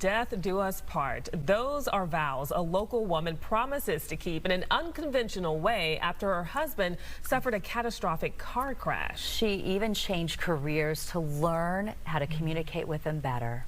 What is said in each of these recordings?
death do us part. Those are vows a local woman promises to keep in an unconventional way after her husband suffered a catastrophic car crash. She even changed careers to learn how to communicate with them better.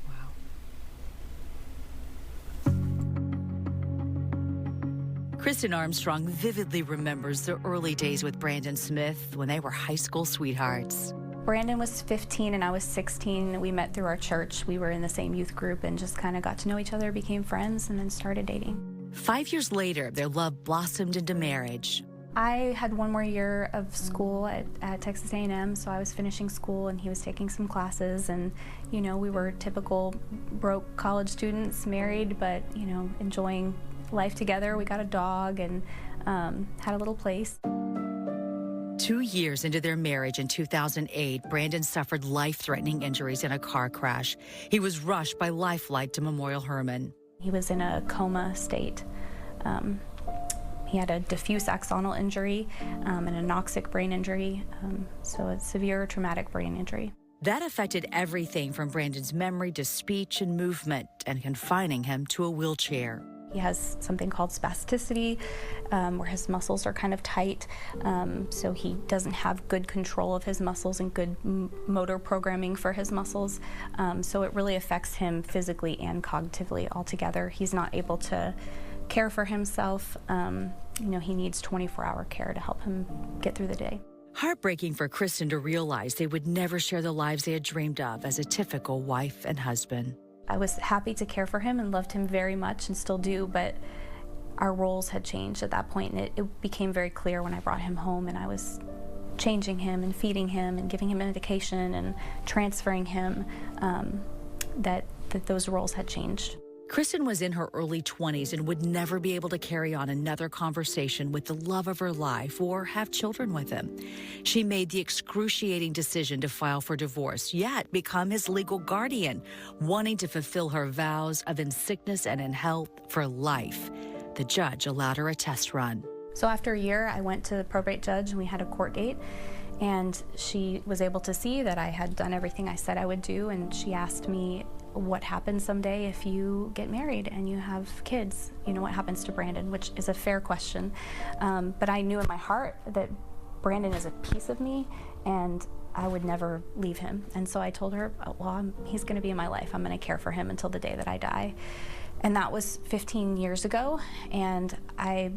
Kristen Armstrong vividly remembers the early days with Brandon Smith when they were high school sweethearts. Brandon was 15 and I was 16. We met through our church. We were in the same youth group and just kind of got to know each other, became friends, and then started dating. 5 years later, their love blossomed into marriage. I had one more year of school at Texas A&M, so I was finishing school and he was taking some classes, and you know, we were typical broke college students, married, but you know, enjoying life together. We got a dog and had a little place. 2 years into their marriage in 2008, Brandon suffered life-threatening injuries in a car crash. He was rushed by Lifeline to Memorial Hermann. He was in a coma state. He had a diffuse axonal injury and a noxic brain injury, so a severe traumatic brain injury. That affected everything from Brandon's memory to speech and movement, and confining him to a wheelchair. He has something called spasticity, where his muscles are kind of tight, so he doesn't have good control of his muscles and good motor programming for his muscles, so it really affects him physically and cognitively altogether. He's not able to care for himself. You know, he needs 24-hour care to help him get through the day. Heartbreaking for Kristen to realize they would never share the lives they had dreamed of as a typical wife and husband. I was happy to care for him and loved him very much and still do, but our roles had changed at that point, and it became very clear when I brought him home and I was changing him and feeding him and giving him medication and transferring him, that those roles had changed. Kristen was in her early 20s and would never be able to carry on another conversation with the love of her life or have children with him. She made the excruciating decision to file for divorce, yet become his legal guardian, wanting to fulfill her vows of in sickness and in health for life. The judge allowed her a test run. So after a year, I went to the probate judge and we had a court date, and she was able to see that I had done everything I said I would do, and she asked me, what happens someday if you get married and you have kids? You know, what happens to Brandon, which is a fair question. But I knew in my heart that Brandon is a piece of me and I would never leave him. And so I told her, well, he's gonna be in my life. I'm gonna care for him until the day that I die. And that was 15 years ago, and I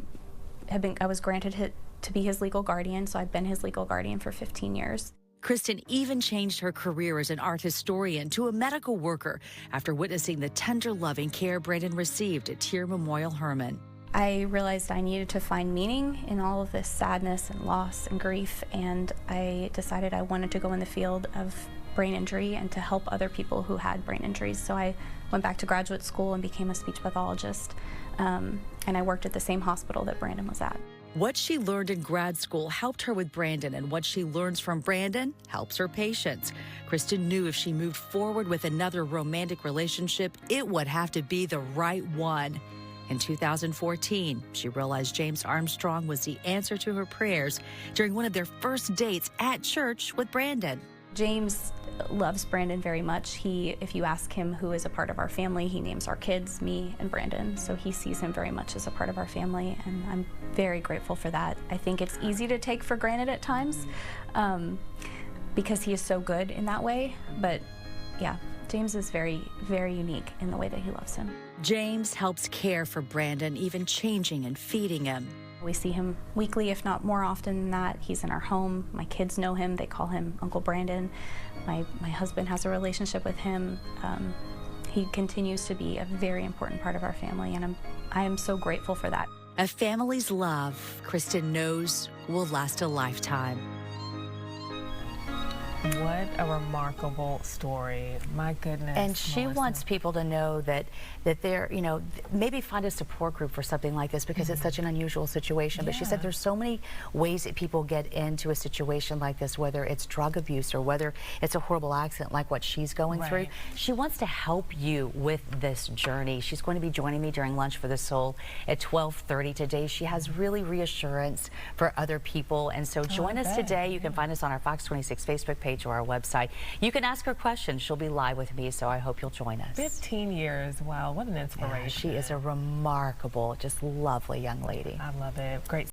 was granted to be his legal guardian, so I've been his legal guardian for 15 years. Kristen even changed her career as an art historian to a medical worker after witnessing the tender, loving care Brandon received at Tier Memorial Hermann. I realized I needed to find meaning in all of this sadness and loss and grief, and I decided I wanted to go in the field of brain injury and to help other people who had brain injuries. So I went back to graduate school and became a speech pathologist, and I worked at the same hospital that Brandon was at. What she learned in grad school helped her with Brandon, and what she learns from Brandon helps her patients. Kristen knew if she moved forward with another romantic relationship, it would have to be the right one. In 2014, she realized James Armstrong was the answer to her prayers during one of their first dates at church with Brandon. James loves Brandon very much. If you ask him who is a part of our family, he names our kids, me and Brandon. So he sees him very much as a part of our family, and I'm very grateful for that. I think it's easy to take for granted at times because he is so good in that way. But yeah, James is very, very unique in the way that he loves him. James helps care for Brandon, even changing and feeding him. We see him weekly, if not more often than that. He's in our home. My kids know him. They call him Uncle Brandon. My husband has a relationship with him. He continues to be a very important part of our family, and I am so grateful for that. A family's love, Kristen knows, will last a lifetime. What a remarkable story. My goodness. And she Melissa. wants people to know that they're, you know, maybe find a support group for something like this because it's such an unusual situation. But she said there's so many ways that people get into a situation like this, whether it's drug abuse or whether it's a horrible accident like what she's going through. She wants to help you with this journey. She's going to be joining me during Lunch for the Soul at 12:30 today. She has really reassurance for other people. And so join us today. You can find us on our Fox 26 Facebook page page or our website. You can ask her questions. She'll be live with me, so I hope you'll join us. 15 years. Wow, what an inspiration. Yeah, she is a remarkable, just lovely young lady. I love it. Great.